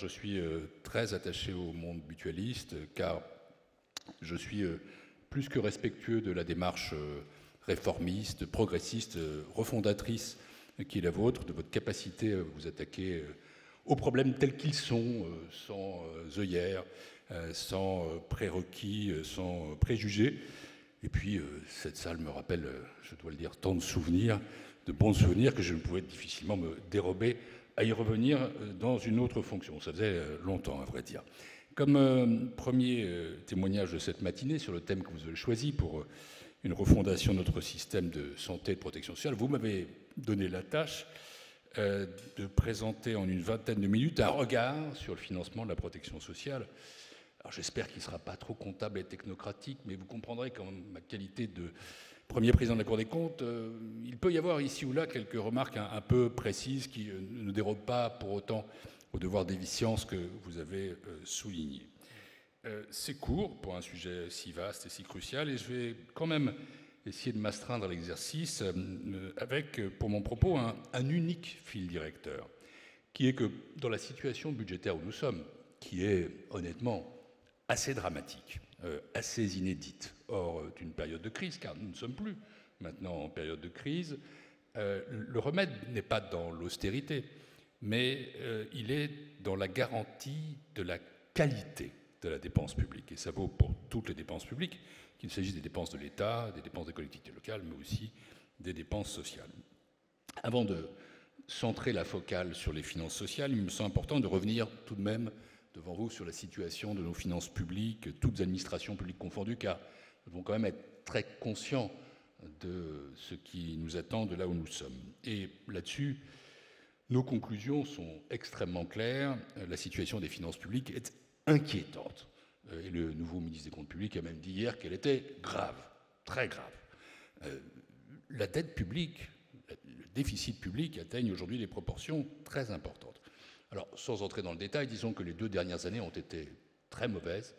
Je suis très attaché au monde mutualiste car je suis plus que respectueux de la démarche réformiste, progressiste, refondatrice qui est la vôtre, de votre capacité à vous attaquer aux problèmes tels qu'ils sont, sans œillères, sans prérequis, sans préjugés. Et puis, cette salle me rappelle, je dois le dire, tant de souvenirs, de bons souvenirs que je ne pouvais difficilement me dérober à y revenir dans une autre fonction. Ça faisait longtemps, à vrai dire. Comme premier témoignage de cette matinée sur le thème que vous avez choisi pour une refondation de notre système de santé et de protection sociale, vous m'avez donné la tâche de présenter en une vingtaine de minutes un regard sur le financement de la protection sociale. Alors j'espère qu'il ne sera pas trop comptable et technocratique, mais vous comprendrez qu'en ma qualité de Premier président de la Cour des comptes, il peut y avoir ici ou là quelques remarques un peu précises qui ne dérobent pas pour autant au devoir d'efficience que vous avez souligné. C'est court pour un sujet si vaste et si crucial, et je vais quand même essayer de m'astreindre à l'exercice avec, pour mon propos, un unique fil directeur, qui est que dans la situation budgétaire où nous sommes, qui est honnêtement assez dramatique, assez inédite, hors d'une période de crise, car nous ne sommes plus maintenant en période de crise, le remède n'est pas dans l'austérité, mais il est dans la garantie de la qualité de la dépense publique. Et ça vaut pour toutes les dépenses publiques, qu'il s'agisse des dépenses de l'État, des dépenses des collectivités locales, mais aussi des dépenses sociales. Avant de centrer la focale sur les finances sociales, il me semble important de revenir tout de même devant vous sur la situation de nos finances publiques, toutes administrations publiques confondues, car nous devons quand même être très conscients de ce qui nous attend de là où nous sommes. Et là-dessus, nos conclusions sont extrêmement claires. La situation des finances publiques est inquiétante. Et le nouveau ministre des Comptes publics a même dit hier qu'elle était grave, très grave. La dette publique, le déficit public atteignent aujourd'hui des proportions très importantes. Alors, sans entrer dans le détail, disons que les 2 dernières années ont été très mauvaises.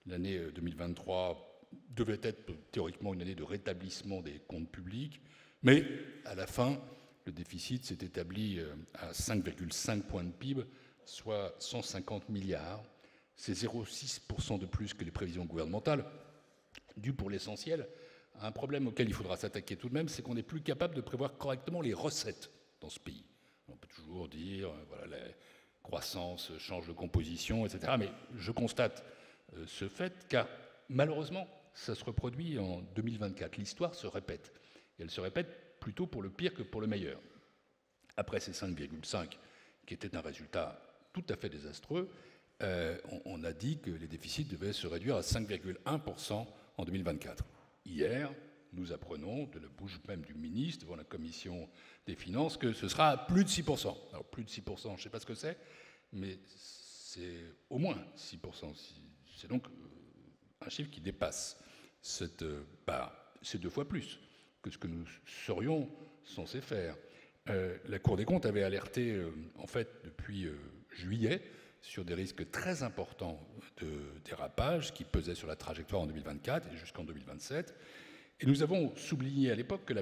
L'année 2023 devait être théoriquement une année de rétablissement des comptes publics, mais à la fin, le déficit s'est établi à 5,5 points de PIB, soit 150 milliards. C'est 0,6% de plus que les prévisions gouvernementales, dû pour l'essentiel à un problème auquel il faudra s'attaquer tout de même, c'est qu'on n'est plus capable de prévoir correctement les recettes dans ce pays. On peut toujours dire, voilà, la croissance change de composition, etc. Mais je constate ce fait, car malheureusement, ça se reproduit en 2024. L'histoire se répète. Et elle se répète plutôt pour le pire que pour le meilleur. Après ces 5,5, qui étaient un résultat tout à fait désastreux, on a dit que les déficits devaient se réduire à 5,1% en 2024. Hier, nous apprenons de la bouche même du ministre devant la commission des finances que ce sera plus de 6%. Alors plus de 6%, je ne sais pas ce que c'est, mais c'est au moins 6%. C'est donc un chiffre qui dépasse cette barre. C'est 2 fois plus que ce que nous serions censés faire. La Cour des comptes avait alerté, en fait, depuis juillet, sur des risques très importants de dérapage qui pesaient sur la trajectoire en 2024 et jusqu'en 2027. Et nous avons souligné à l'époque que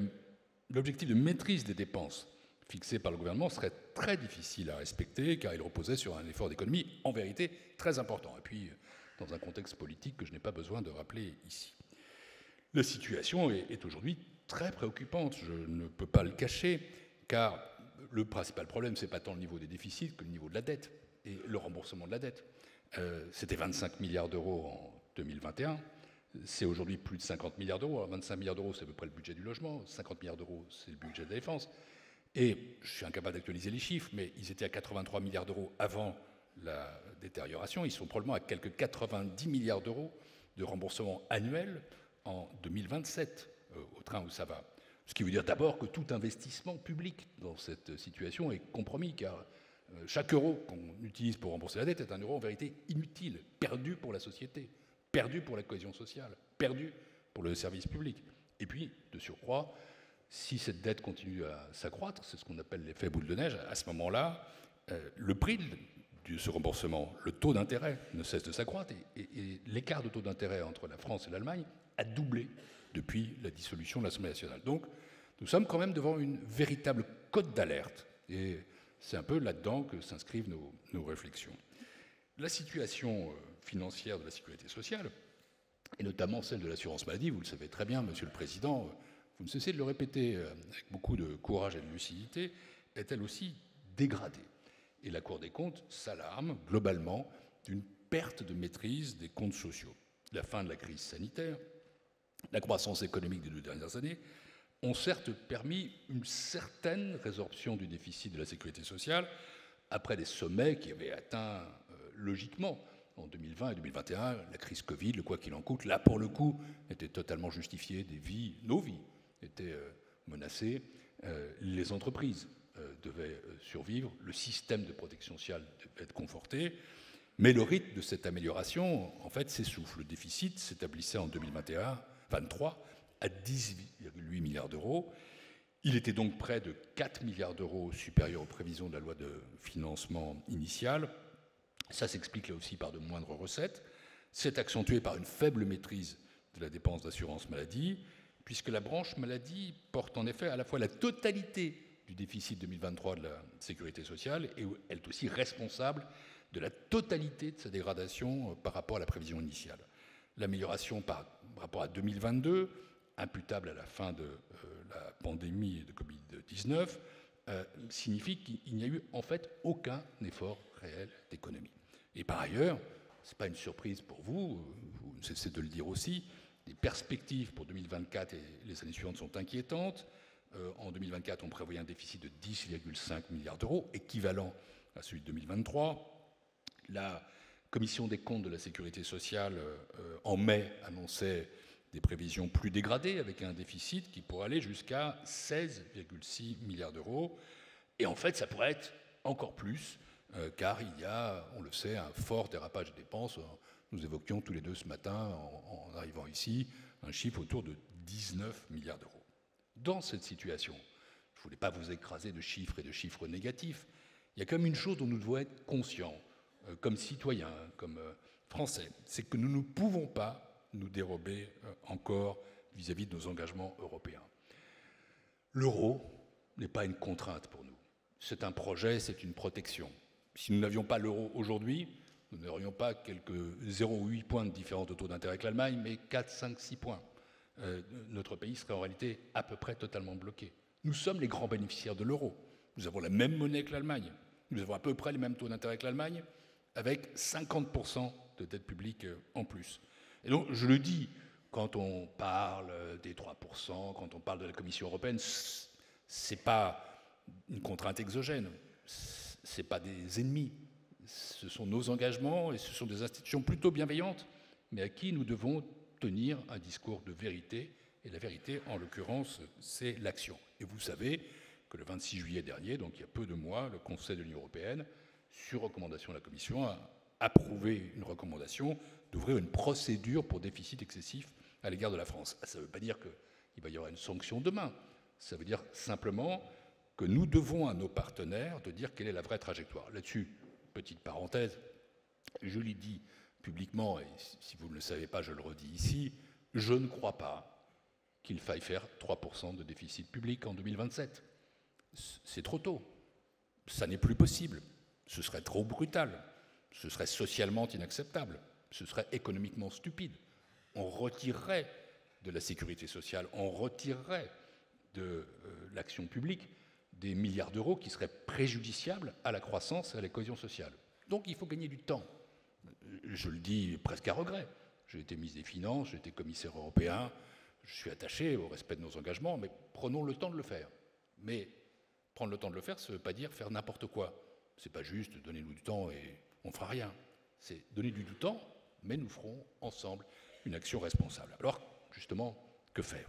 l'objectif de maîtrise des dépenses fixé par le gouvernement serait très difficile à respecter, car il reposait sur un effort d'économie en vérité très important. Et puis, dans un contexte politique que je n'ai pas besoin de rappeler ici. La situation est aujourd'hui très préoccupante, je ne peux pas le cacher, car le principal problème, ce n'est pas tant le niveau des déficits que le niveau de la dette et le remboursement de la dette. C'était 25 milliards d'euros en 2021, c'est aujourd'hui plus de 50 milliards d'euros. Alors 25 milliards d'euros, c'est à peu près le budget du logement, 50 milliards d'euros, c'est le budget de la défense. Et je suis incapable d'actualiser les chiffres, mais ils étaient à 83 milliards d'euros avant la détérioration. Ils sont probablement à quelques 90 milliards d'euros de remboursement annuel en 2027, au train où ça va. Ce qui veut dire d'abord que tout investissement public dans cette situation est compromis, car chaque euro qu'on utilise pour rembourser la dette est un euro en vérité inutile, perdu pour la société, perdu pour la cohésion sociale, perdu pour le service public. Et puis, de surcroît, si cette dette continue à s'accroître, c'est ce qu'on appelle l'effet boule de neige, à ce moment-là, le prix de ce remboursement, le taux d'intérêt ne cesse de s'accroître, et l'écart de taux d'intérêt entre la France et l'Allemagne a doublé depuis la dissolution de l'Assemblée nationale. Donc, nous sommes quand même devant une véritable cote d'alerte, et c'est un peu là-dedans que s'inscrivent nos réflexions. La situation financière de la sécurité sociale, et notamment celle de l'assurance maladie, vous le savez très bien, Monsieur le Président, vous ne cessez de le répéter avec beaucoup de courage et de lucidité, est elle aussi dégradée. Et la Cour des comptes s'alarme globalement d'une perte de maîtrise des comptes sociaux. La fin de la crise sanitaire, la croissance économique des 2 dernières années ont certes permis une certaine résorption du déficit de la sécurité sociale après des sommets qui avaient atteint logiquement en 2020 et 2021, la crise Covid, le quoi qu'il en coûte, là pour le coup, était totalement justifié, nos vies étaient menacées, les entreprises devaient survivre, le système de protection sociale devait être conforté, mais le rythme de cette amélioration, en fait, s'essouffle. Le déficit s'établissait en 2023 à 10,8 milliards d'euros. Il était donc près de 4 milliards d'euros supérieur aux prévisions de la loi de financement initiale. Ça s'explique là aussi par de moindres recettes. C'est accentué par une faible maîtrise de la dépense d'assurance maladie, puisque la branche maladie porte en effet à la fois la totalité du déficit 2023 de la sécurité sociale et elle est aussi responsable de la totalité de sa dégradation par rapport à la prévision initiale. L'amélioration par rapport à 2022, imputable à la fin de la pandémie de Covid-19, signifie qu'il n'y a eu en fait aucun effort réel d'économie. Et par ailleurs, ce n'est pas une surprise pour vous, vous ne cessez de le dire aussi, les perspectives pour 2024 et les années suivantes sont inquiétantes. En 2024, on prévoyait un déficit de 10,5 milliards d'euros, équivalent à celui de 2023. La Commission des comptes de la sécurité sociale, en mai, annonçait des prévisions plus dégradées, avec un déficit qui pourrait aller jusqu'à 16,6 milliards d'euros. Et en fait, ça pourrait être encore plus, car il y a, on le sait, un fort dérapage des dépenses. Nous évoquions tous les deux ce matin, en arrivant ici, un chiffre autour de 19 milliards d'euros. Dans cette situation, je ne voulais pas vous écraser de chiffres et de chiffres négatifs, il y a quand même une chose dont nous devons être conscients, comme citoyens, comme Français, c'est que nous ne pouvons pas nous dérober encore vis-à-vis de nos engagements européens. L'euro n'est pas une contrainte pour nous. C'est un projet, c'est une protection. Si nous n'avions pas l'euro aujourd'hui, nous n'aurions pas quelques 0,8 points de différence de taux d'intérêt avec l'Allemagne, mais 4, 5, 6 points. Notre pays serait en réalité à peu près totalement bloqué. Nous sommes les grands bénéficiaires de l'euro. Nous avons la même monnaie que l'Allemagne. Nous avons à peu près les mêmes taux d'intérêt que l'Allemagne, avec 50% de dette publique en plus. Et donc, je le dis, quand on parle des 3%, quand on parle de la Commission européenne, ce n'est pas une contrainte exogène, ce n'est pas des ennemis, ce sont nos engagements et ce sont des institutions plutôt bienveillantes, mais à qui nous devons tenir un discours de vérité. Et la vérité, en l'occurrence, c'est l'action. Et vous savez que le 26 juillet dernier, donc il y a peu de mois, le Conseil de l'Union européenne, sur recommandation de la Commission, a approuvé une recommandation d'ouvrir une procédure pour déficit excessif à l'égard de la France. Ça ne veut pas dire qu'il va y avoir une sanction demain. Ça veut dire simplement que nous devons à nos partenaires de dire quelle est la vraie trajectoire. Là-dessus, petite parenthèse, je l'ai dit publiquement, et si vous ne le savez pas, je le redis ici, je ne crois pas qu'il faille faire 3% de déficit public en 2027. C'est trop tôt. Ça n'est plus possible. Ce serait trop brutal. Ce serait socialement inacceptable. Ce serait économiquement stupide. On retirerait de la sécurité sociale, on retirerait de l'action publique des milliards d'euros qui seraient préjudiciables à la croissance et à la cohésion sociale. Donc il faut gagner du temps. Je le dis presque à regret. J'ai été ministre des Finances, j'ai été commissaire européen, je suis attaché au respect de nos engagements, mais prenons le temps de le faire. Mais prendre le temps de le faire, ça ne veut pas dire faire n'importe quoi. Ce n'est pas juste donnez-nous du temps et on ne fera rien. C'est donner du temps, mais nous ferons ensemble une action responsable. Alors, justement, que faire ?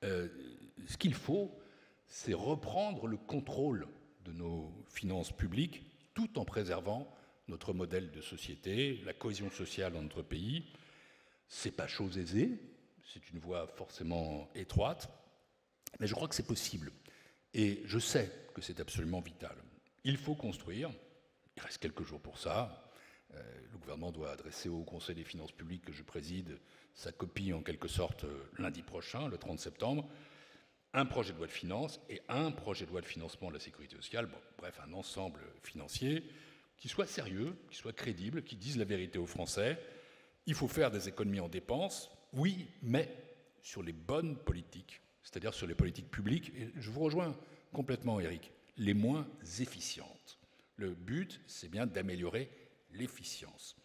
Ce qu'il faut, c'est reprendre le contrôle de nos finances publiques tout en préservant notre modèle de société, la cohésion sociale dans notre pays. Ce n'est pas chose aisée, c'est une voie forcément étroite, mais je crois que c'est possible. Et je sais que c'est absolument vital. Il faut construire, il reste quelques jours pour ça, le gouvernement doit adresser au Conseil des finances publiques que je préside sa copie en quelque sorte lundi prochain, le 30 septembre, un projet de loi de finances et un projet de loi de financement de la sécurité sociale, bref, un ensemble financier qui soit sérieux, qui soit crédible, qui dise la vérité aux Français. Il faut faire des économies en dépenses, oui, mais sur les bonnes politiques, c'est-à-dire sur les politiques publiques, et je vous rejoins complètement, Éric, les moins efficientes. Le but, c'est bien d'améliorer l'efficience.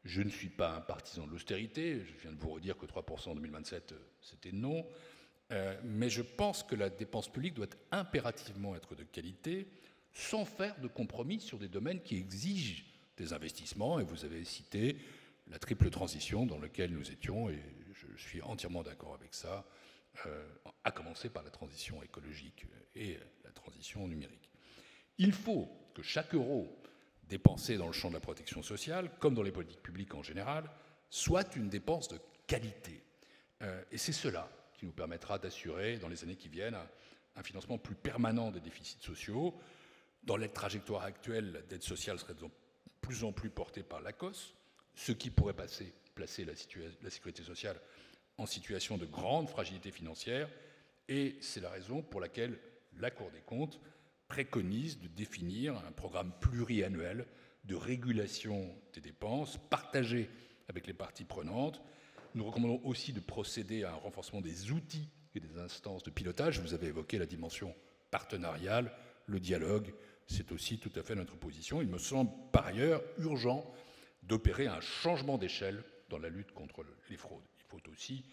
Je ne suis pas un partisan de l'austérité, je viens de vous redire que 3% en 2027, c'était non, mais je pense que la dépense publique doit impérativement être de qualité, sans faire de compromis sur des domaines qui exigent des investissements, et vous avez cité la triple transition dans laquelle nous étions, et je suis entièrement d'accord avec ça, à commencer par la transition écologique et la transition numérique. Il faut que chaque euro dépensé dans le champ de la protection sociale, comme dans les politiques publiques en général, soit une dépense de qualité. Et c'est cela qui nous permettra d'assurer, dans les années qui viennent, un financement plus permanent des déficits sociaux. Dans la trajectoire actuelle, la dette sociale serait de plus en plus portée par l'ACOS, ce qui pourrait placer la sécurité sociale en situation de grande fragilité financière. Et c'est la raison pour laquelle la Cour des comptes préconise de définir un programme pluriannuel de régulation des dépenses partagé avec les parties prenantes. Nous recommandons aussi de procéder à un renforcement des outils et des instances de pilotage. Vous avez évoqué la dimension partenariale, le dialogue, c'est aussi tout à fait notre position. Il me semble par ailleurs urgent d'opérer un changement d'échelle dans la lutte contre les fraudes. Il faut aussi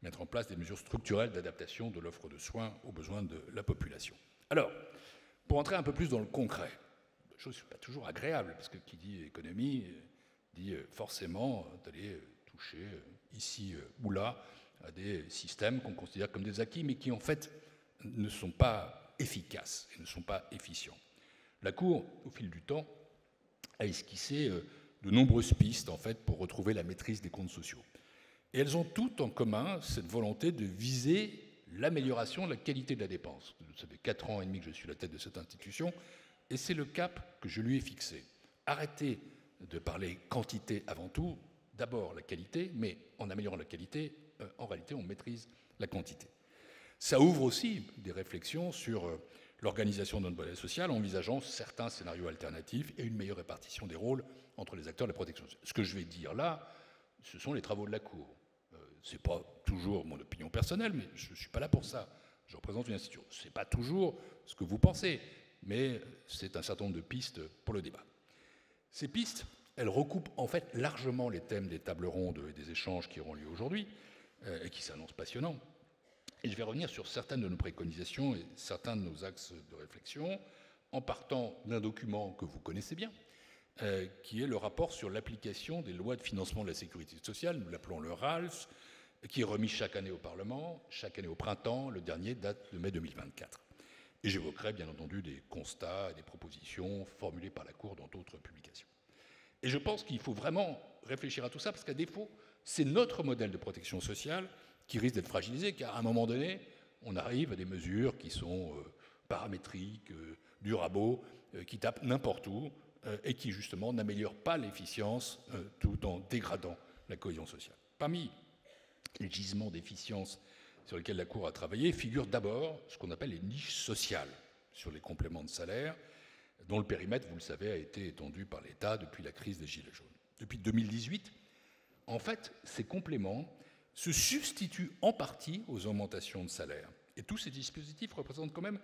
mettre en place des mesures structurelles d'adaptation de l'offre de soins aux besoins de la population. Alors, pour entrer un peu plus dans le concret, chose qui n'est pas toujours agréable, parce que qui dit économie dit forcément d'aller toucher ici ou là à des systèmes qu'on considère comme des acquis, mais qui en fait ne sont pas efficaces et ne sont pas efficients. La Cour, au fil du temps, a esquissé de nombreuses pistes en fait pour retrouver la maîtrise des comptes sociaux. Et elles ont toutes en commun cette volonté de viser l'amélioration de la qualité de la dépense. Ça fait 4 ans et demi que je suis à la tête de cette institution, et c'est le cap que je lui ai fixé. Arrêtez de parler quantité avant tout, d'abord la qualité, mais en améliorant la qualité, en réalité, on maîtrise la quantité. Ça ouvre aussi des réflexions sur l'organisation de notre modèle social, en envisageant certains scénarios alternatifs et une meilleure répartition des rôles entre les acteurs de la protection sociale. Ce que je vais dire là, ce sont les travaux de la Cour. Ce n'est pas toujours mon opinion personnelle, mais je ne suis pas là pour ça. Je représente une institution. Ce n'est pas toujours ce que vous pensez, mais c'est un certain nombre de pistes pour le débat. Ces pistes, elles recoupent en fait largement les thèmes des tables rondes et des échanges qui auront lieu aujourd'hui, et qui s'annoncent passionnants. Et je vais revenir sur certaines de nos préconisations et certains de nos axes de réflexion, en partant d'un document que vous connaissez bien, qui est le rapport sur l'application des lois de financement de la sécurité sociale, nous l'appelons le RALS, qui est remis chaque année au Parlement, chaque année au printemps, le dernier date de mai 2024. Et j'évoquerai bien entendu des constats et des propositions formulées par la Cour dans d'autres publications. Et je pense qu'il faut vraiment réfléchir à tout ça, parce qu'à défaut, c'est notre modèle de protection sociale qui risque d'être fragilisé, car à un moment donné, on arrive à des mesures qui sont paramétriques, du rabot, qui tapent n'importe où, et qui justement n'améliorent pas l'efficience tout en dégradant la cohésion sociale. Parmi les gisements d'efficience sur lesquels la Cour a travaillé figurent d'abord ce qu'on appelle les niches sociales sur les compléments de salaire, dont le périmètre, vous le savez, a été étendu par l'État depuis la crise des Gilets jaunes. Depuis 2018, en fait, ces compléments se substituent en partie aux augmentations de salaire. Et tous ces dispositifs représentent quand même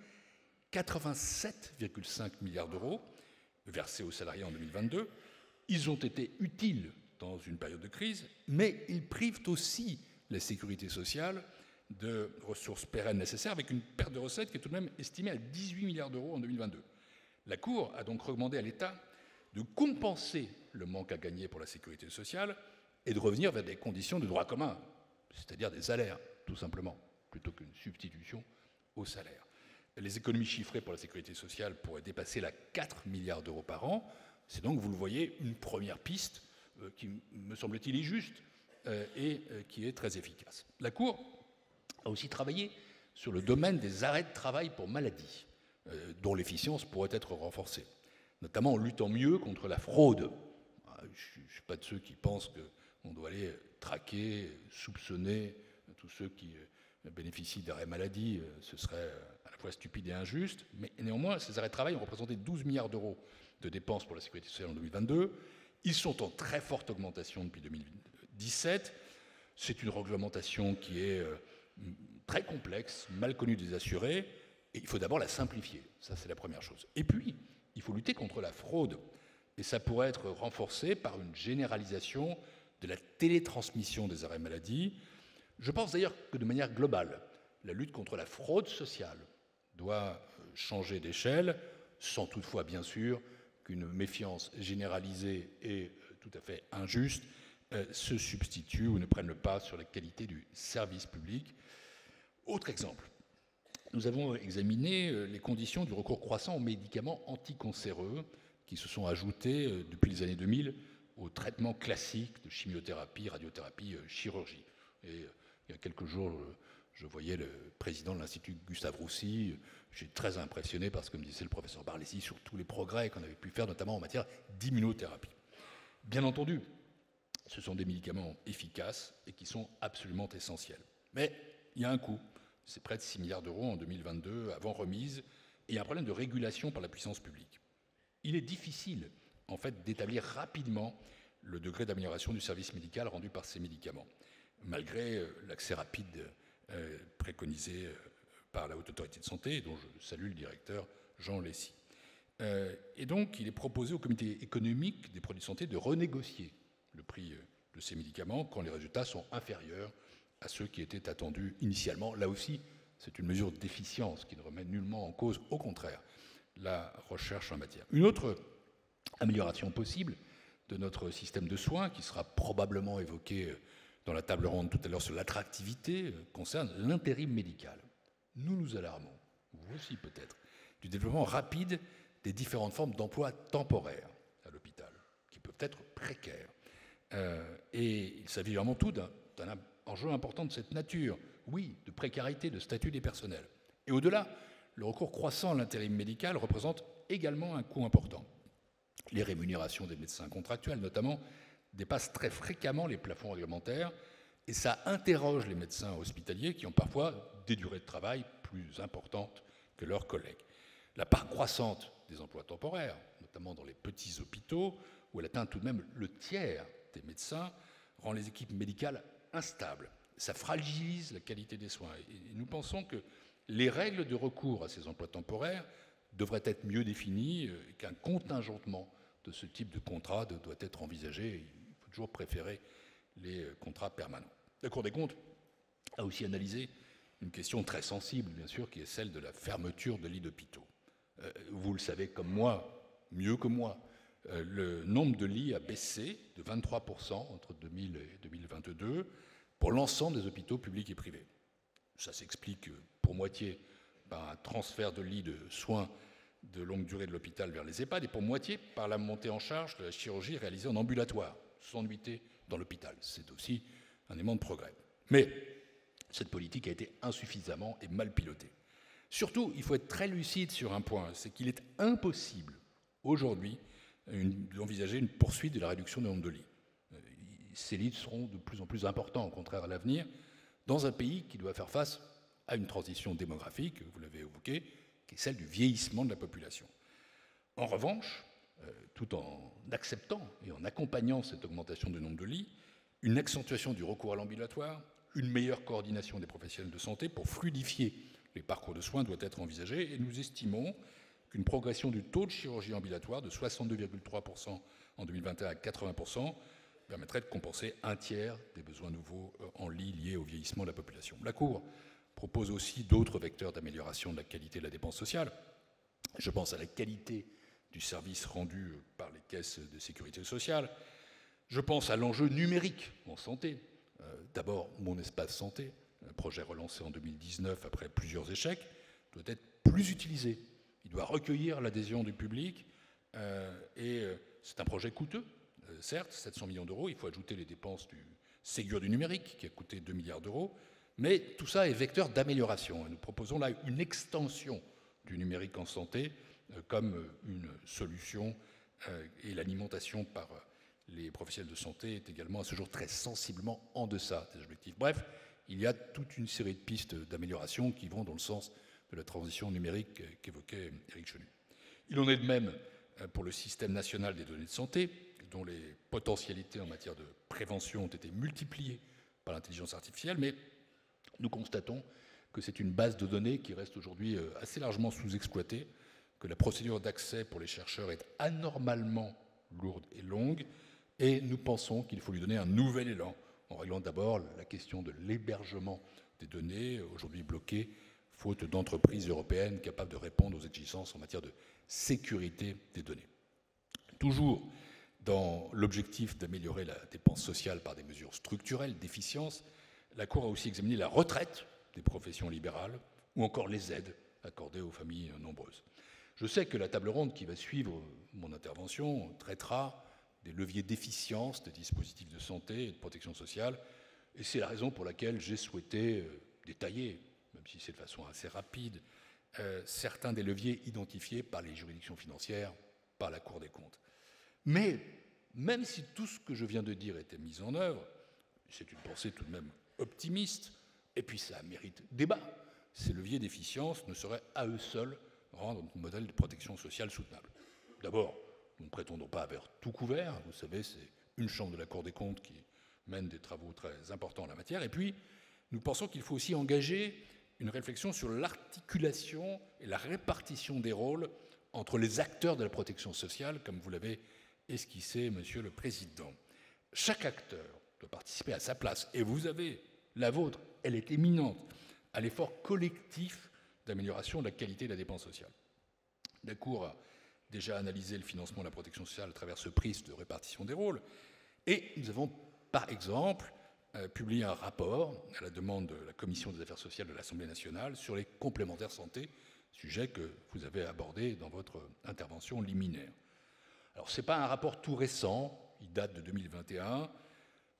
87,5 milliards d'euros versés aux salariés en 2022. Ils ont été utiles dans une période de crise, mais ils privent aussi la sécurité sociale de ressources pérennes nécessaires, avec une perte de recettes qui est tout de même estimée à 18 milliards d'euros en 2022. La Cour a donc recommandé à l'État de compenser le manque à gagner pour la sécurité sociale et de revenir vers des conditions de droit commun, c'est-à-dire des salaires, tout simplement, plutôt qu'une substitution aux salaires. Les économies chiffrées pour la sécurité sociale pourraient dépasser la 4 milliards d'euros par an. C'est donc, vous le voyez, une première piste qui, me semble-t-il, est juste et qui est très efficace. La Cour a aussi travaillé sur le domaine des arrêts de travail pour maladie, dont l'efficience pourrait être renforcée, notamment en luttant mieux contre la fraude. Je ne suis pas de ceux qui pensent qu'on doit aller traquer, soupçonner tous ceux qui bénéficient d'arrêts maladie. Ce serait à la fois stupide et injuste, mais néanmoins, ces arrêts de travail ont représenté 12 milliards d'euros de dépenses pour la sécurité sociale en 2022. Ils sont en très forte augmentation depuis 2017. C'est une réglementation qui est très complexe, mal connue des assurés, et il faut d'abord la simplifier. Ça, c'est la première chose. Et puis, il faut lutter contre la fraude. Et ça pourrait être renforcé par une généralisation de la télétransmission des arrêts maladie. Je pense d'ailleurs que de manière globale, la lutte contre la fraude sociale doit changer d'échelle, sans toutefois, bien sûr, qu'une méfiance généralisée et tout à fait injuste se substitue ou ne prenne le pas sur la qualité du service public. Autre exemple, nous avons examiné les conditions du recours croissant aux médicaments anticancéreux qui se sont ajoutés depuis les années 2000 aux traitements classiques de chimiothérapie, radiothérapie, chirurgie. Et il y a quelques jours, je voyais le président de l'Institut Gustave Roussy. J'étais très impressionné par ce que me disait le professeur Barlesi sur tous les progrès qu'on avait pu faire, notamment en matière d'immunothérapie. Bien entendu, ce sont des médicaments efficaces et qui sont absolument essentiels. Mais il y a un coût. C'est près de 6 milliards d'euros en 2022, avant remise, et il y a un problème de régulation par la puissance publique. Il est difficile, en fait, d'établir rapidement le degré d'amélioration du service médical rendu par ces médicaments, malgré l'accès rapide préconisé par la Haute Autorité de Santé, dont je salue le directeur Jean Lessy. Et donc, il est proposé au Comité économique des produits de santé de renégocier le prix de ces médicaments quand les résultats sont inférieurs à ceux qui étaient attendus initialement. Là aussi, c'est une mesure d'efficience qui ne remet nullement en cause, au contraire, la recherche en matière. Une autre amélioration possible de notre système de soins, qui sera probablement évoquée dans la table ronde tout à l'heure sur l'attractivité, concerne l'intérim médical. Nous nous alarmons, vous aussi peut-être, du développement rapide des différentes formes d'emploi temporaires à l'hôpital, qui peuvent être précaires. Et il s'agit vraiment tout d'un enjeu important de cette nature, oui, de précarité, de statut des personnels. Et au-delà, le recours croissant à l'intérim médical représente également un coût important. Les rémunérations des médecins contractuels, notamment, dépassent très fréquemment les plafonds réglementaires, et ça interroge les médecins hospitaliers qui ont parfois des durées de travail plus importantes que leurs collègues. La part croissante des emplois temporaires, notamment dans les petits hôpitaux, où elle atteint tout de même le tiers des médecins, rend les équipes médicales instables. Ça fragilise la qualité des soins. Et nous pensons que les règles de recours à ces emplois temporaires devraient être mieux définies, qu'un contingentement de ce type de contrat doit être envisagé. Il faut toujours préférer les contrats permanents. La Cour des comptes a aussi analysé une question très sensible, bien sûr, qui est celle de la fermeture de lits d'hôpitaux. Vous le savez comme moi, mieux que moi, le nombre de lits a baissé de 23% entre 2000 et 2022 pour l'ensemble des hôpitaux publics et privés. Ça s'explique pour moitié par un transfert de lits de soins de longue durée de l'hôpital vers les EHPAD et pour moitié par la montée en charge de la chirurgie réalisée en ambulatoire, sans nuitée dans l'hôpital. C'est aussi un élément de progrès. Mais cette politique a été insuffisamment et mal pilotée. Surtout, il faut être très lucide sur un point, c'est qu'il est impossible aujourd'hui d'envisager une poursuite de la réduction du nombre de lits. Ces lits seront de plus en plus importants, au contraire, à l'avenir, dans un pays qui doit faire face à une transition démographique, vous l'avez évoqué, qui est celle du vieillissement de la population. En revanche, tout en acceptant et en accompagnant cette augmentation du nombre de lits, une accentuation du recours à l'ambulatoire, une meilleure coordination des professionnels de santé pour fluidifier les parcours de soins doit être envisagée, et nous estimons qu'une progression du taux de chirurgie ambulatoire de 62,3% en 2021 à 80% permettrait de compenser un tiers des besoins nouveaux en lits liés au vieillissement de la population. La Cour propose aussi d'autres vecteurs d'amélioration de la qualité de la dépense sociale. Je pense à la qualité du service rendu par les caisses de sécurité sociale. Je pense à l'enjeu numérique en santé. D'abord, Mon Espace Santé, un projet relancé en 2019 après plusieurs échecs, doit être plus utilisé. Il doit recueillir l'adhésion du public et c'est un projet coûteux, certes, 700 millions d'euros. Il faut ajouter les dépenses du Ségur du numérique qui a coûté 2 milliards d'euros. Mais tout ça est vecteur d'amélioration. Nous proposons là une extension du numérique en santé comme une solution et l'alimentation par les professionnels de santé est également à ce jour très sensiblement en deçà des objectifs. Bref, il y a toute une série de pistes d'amélioration qui vont dans le sens de la transition numérique qu'évoquait Éric Chenu. Il en est de même pour le système national des données de santé, dont les potentialités en matière de prévention ont été multipliées par l'intelligence artificielle, mais nous constatons que c'est une base de données qui reste aujourd'hui assez largement sous-exploitée, que la procédure d'accès pour les chercheurs est anormalement lourde et longue, et nous pensons qu'il faut lui donner un nouvel élan, en réglant d'abord la question de l'hébergement des données, aujourd'hui bloquées, faute d'entreprises européennes capables de répondre aux exigences en matière de sécurité des données. Toujours dans l'objectif d'améliorer la dépense sociale par des mesures structurelles d'efficience, la Cour a aussi examiné la retraite des professions libérales ou encore les aides accordées aux familles nombreuses. Je sais que la table ronde qui va suivre mon intervention traitera des leviers d'efficience des dispositifs de santé et de protection sociale, et c'est la raison pour laquelle j'ai souhaité détailler, même si c'est de façon assez rapide, certains des leviers identifiés par les juridictions financières, par la Cour des comptes. Mais même si tout ce que je viens de dire était mis en œuvre, c'est une pensée tout de même optimiste, et puis ça mérite débat, ces leviers d'efficience ne sauraient à eux seuls rendre notre modèle de protection sociale soutenable. D'abord, nous ne prétendons pas avoir tout couvert, vous savez, c'est une chambre de la Cour des comptes qui mène des travaux très importants en la matière, et puis nous pensons qu'il faut aussi engager une réflexion sur l'articulation et la répartition des rôles entre les acteurs de la protection sociale, comme vous l'avez esquissé, Monsieur le Président. Chaque acteur doit participer à sa place, et vous avez la vôtre, elle est éminente, à l'effort collectif d'amélioration de la qualité de la dépense sociale. La Cour a déjà analysé le financement de la protection sociale à travers ce prisme de répartition des rôles, et nous avons, par exemple, publié un rapport à la demande de la Commission des affaires sociales de l'Assemblée nationale sur les complémentaires santé, sujet que vous avez abordé dans votre intervention liminaire. Alors, ce n'est pas un rapport tout récent, il date de 2021,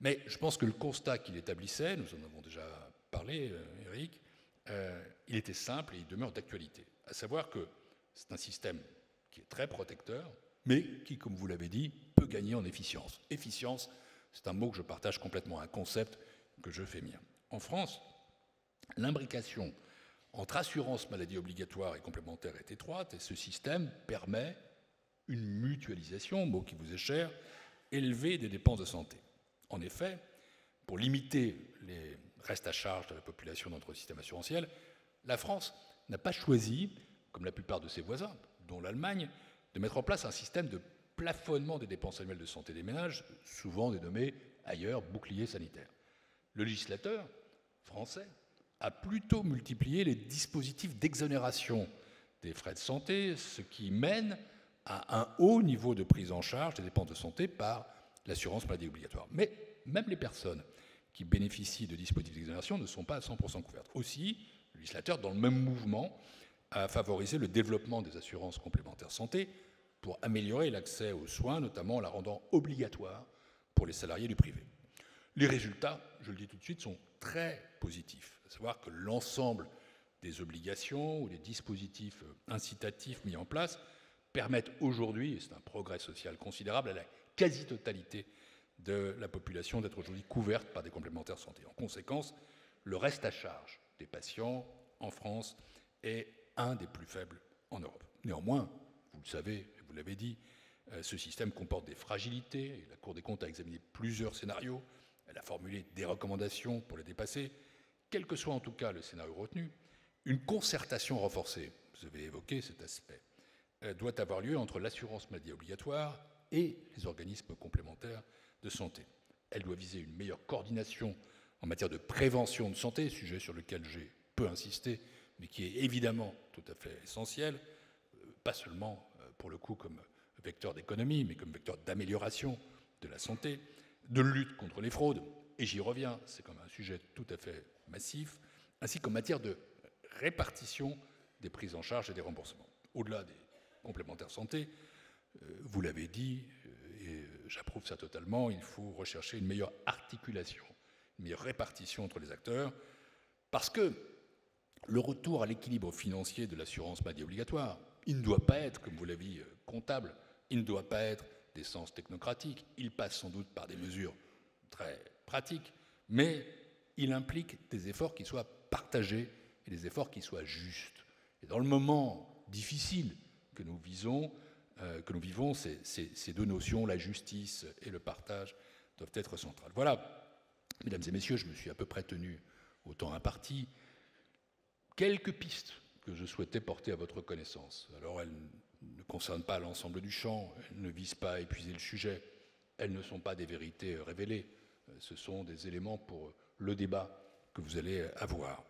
mais je pense que le constat qu'il établissait, nous en avons déjà parlé, Eric, il était simple et il demeure d'actualité, à savoir que c'est un système qui est très protecteur, mais qui, comme vous l'avez dit, peut gagner en efficience. Efficience, c'est un mot que je partage complètement, un concept que je fais mien. En France, l'imbrication entre assurance maladie obligatoire et complémentaire est étroite, et ce système permet une mutualisation, mot qui vous est cher, élevée des dépenses de santé. En effet, pour limiter les restes à charge de la population dans notre système assurantiel, la France n'a pas choisi, comme la plupart de ses voisins, dont l'Allemagne, de mettre en place un système de plafonnement des dépenses annuelles de santé des ménages, souvent dénommé ailleurs bouclier sanitaire. Le législateur français a plutôt multiplié les dispositifs d'exonération des frais de santé, ce qui mène à un haut niveau de prise en charge des dépenses de santé par l'assurance maladie obligatoire. Mais même les personnes qui bénéficient de dispositifs d'exonération ne sont pas à 100% couvertes. Aussi, le législateur, dans le même mouvement, a favorisé le développement des assurances complémentaires santé pour améliorer l'accès aux soins, notamment en la rendant obligatoire pour les salariés du privé. Les résultats, je le dis tout de suite, sont très positifs, à savoir que l'ensemble des obligations ou des dispositifs incitatifs mis en place permettent aujourd'hui, et c'est un progrès social considérable, à la quasi-totalité de la population d'être aujourd'hui couverte par des complémentaires santé. En conséquence, le reste à charge des patients en France est un des plus faibles en Europe. Néanmoins, vous le savez, vous l'avez dit, ce système comporte des fragilités, et la Cour des comptes a examiné plusieurs scénarios, elle a formulé des recommandations pour les dépasser. Quel que soit en tout cas le scénario retenu, une concertation renforcée, vous avez évoqué cet aspect, doit avoir lieu entre l'assurance maladie obligatoire et les organismes complémentaires de santé. Elle doit viser une meilleure coordination en matière de prévention de santé, sujet sur lequel j'ai peu insisté, mais qui est évidemment tout à fait essentiel, pas seulement pour le coup comme vecteur d'économie, mais comme vecteur d'amélioration de la santé, de lutte contre les fraudes, et j'y reviens, c'est comme un sujet tout à fait massif, ainsi qu'en matière de répartition des prises en charge et des remboursements. Au-delà des complémentaires santé, vous l'avez dit, et j'approuve ça totalement, il faut rechercher une meilleure articulation, une meilleure répartition entre les acteurs, parce que le retour à l'équilibre financier de l'assurance maladie obligatoire, il ne doit pas être, comme vous l'avez dit, comptable, il ne doit pas être d'essence technocratique, il passe sans doute par des mesures très pratiques, mais il implique des efforts qui soient partagés et des efforts qui soient justes. Et dans le moment difficile que nous visons, que nous vivons, ces deux notions, la justice et le partage, doivent être centrales. Voilà, mesdames et messieurs, je me suis à peu près tenu au temps imparti. Quelques pistes que je souhaitais porter à votre connaissance. Alors, elles ne concernent pas l'ensemble du champ, elles ne visent pas à épuiser le sujet, elles ne sont pas des vérités révélées, ce sont des éléments pour le débat que vous allez avoir.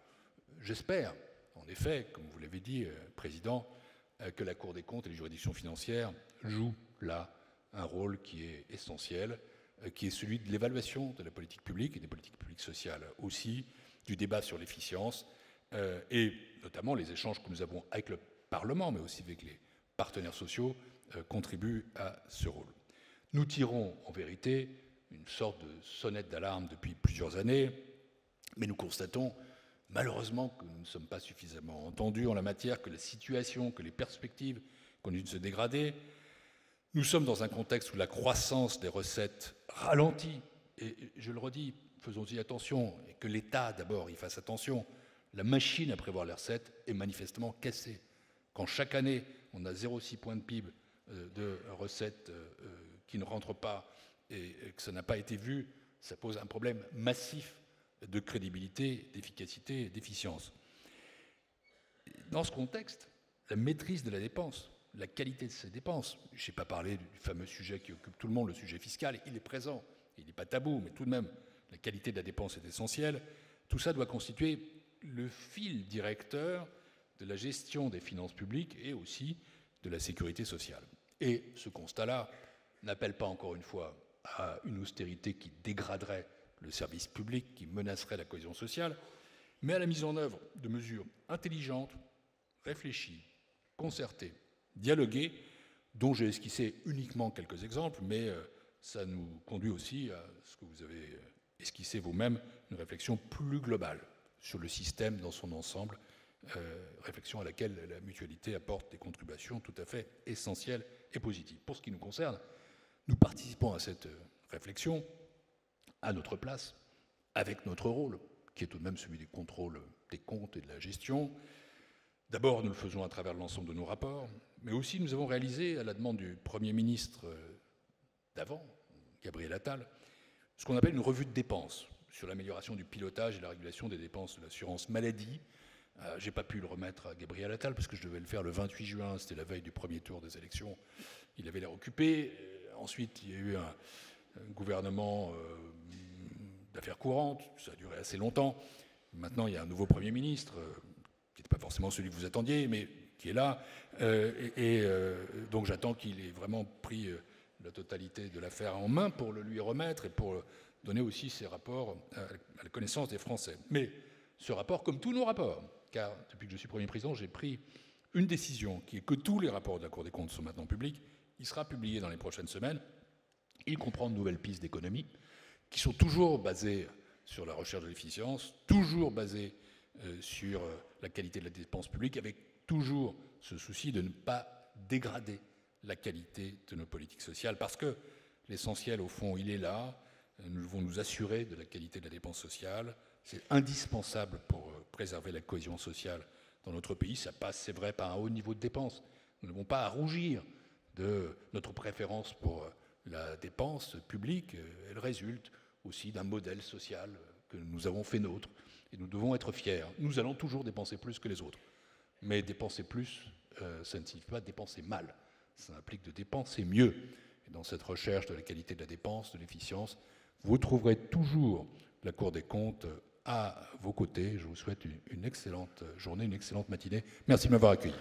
J'espère, en effet, comme vous l'avez dit, Président, que la Cour des comptes et les juridictions financières jouent là un rôle qui est essentiel, qui est celui de l'évaluation de la politique publique et des politiques publiques sociales aussi, du débat sur l'efficience et notamment les échanges que nous avons avec le Parlement, mais aussi avec les partenaires sociaux, contribuent à ce rôle. Nous tirons en vérité une sorte de sonnette d'alarme depuis plusieurs années, mais nous constatons malheureusement que nous ne sommes pas suffisamment entendus en la matière, que la situation, que les perspectives continuent de se dégrader. Nous sommes dans un contexte où la croissance des recettes ralentit, et je le redis, faisons-y attention, et que l'État d'abord y fasse attention. La machine à prévoir les recettes est manifestement cassée. Quand chaque année, on a 0,6 points de PIB de recettes qui ne rentrent pas et que ça n'a pas été vu, ça pose un problème massif de crédibilité, d'efficacité et d'efficience. Dans ce contexte, la maîtrise de la dépense, la qualité de ces dépenses, je n'ai pas parlé du fameux sujet qui occupe tout le monde, le sujet fiscal, il est présent, il n'est pas tabou, mais tout de même, la qualité de la dépense est essentielle. Tout ça doit constituer le fil directeur de la gestion des finances publiques et aussi de la sécurité sociale. Et ce constat-là n'appelle pas encore une fois à une austérité qui dégraderait le service public, qui menacerait la cohésion sociale, mais à la mise en œuvre de mesures intelligentes, réfléchies, concertées, dialoguées, dont j'ai esquissé uniquement quelques exemples, mais ça nous conduit aussi à ce que vous avez esquissé vous-même, une réflexion plus globale sur le système dans son ensemble, réflexion à laquelle la mutualité apporte des contributions tout à fait essentielles et positives. Pour ce qui nous concerne, nous participons à cette réflexion à notre place, avec notre rôle, qui est tout de même celui du contrôle des comptes et de la gestion. D'abord, nous le faisons à travers l'ensemble de nos rapports, mais aussi nous avons réalisé, à la demande du Premier ministre d'avant, Gabriel Attal, ce qu'on appelle une revue de dépenses sur l'amélioration du pilotage et la régulation des dépenses de l'assurance maladie. Je n'ai pas pu le remettre à Gabriel Attal parce que je devais le faire le 28 juin, c'était la veille du premier tour des élections. Il avait l'air occupé. Ensuite, il y a eu un gouvernement d'affaires courantes, ça a duré assez longtemps. Maintenant, il y a un nouveau Premier ministre, qui n'était pas forcément celui que vous attendiez, mais qui est là. Donc j'attends qu'il ait vraiment pris la totalité de l'affaire en main pour le lui remettre et pour donner aussi ses rapports à la connaissance des Français. Mais ce rapport, comme tous nos rapports, car depuis que je suis Premier président, j'ai pris une décision qui est que tous les rapports de la Cour des comptes sont maintenant publics. Il sera publié dans les prochaines semaines. Il comprend de nouvelles pistes d'économie qui sont toujours basées sur la recherche de l'efficience, toujours basées sur la qualité de la dépense publique, avec toujours ce souci de ne pas dégrader la qualité de nos politiques sociales, parce que l'essentiel, au fond, il est là. Nous devons nous assurer de la qualité de la dépense sociale. C'est indispensable pour préserver la cohésion sociale dans notre pays. Ça passe, c'est vrai, par un haut niveau de dépenses. Nous n'avons pas à rougir de notre préférence pour la dépense publique. Elle résulte aussi d'un modèle social que nous avons fait nôtre. Et nous devons être fiers. Nous allons toujours dépenser plus que les autres. Mais dépenser plus, ça ne signifie pas dépenser mal. Ça implique de dépenser mieux. Et dans cette recherche de la qualité de la dépense, de l'efficience, vous trouverez toujours la Cour des comptes à vos côtés. Je vous souhaite une excellente journée, une excellente matinée. Merci de m'avoir accueilli.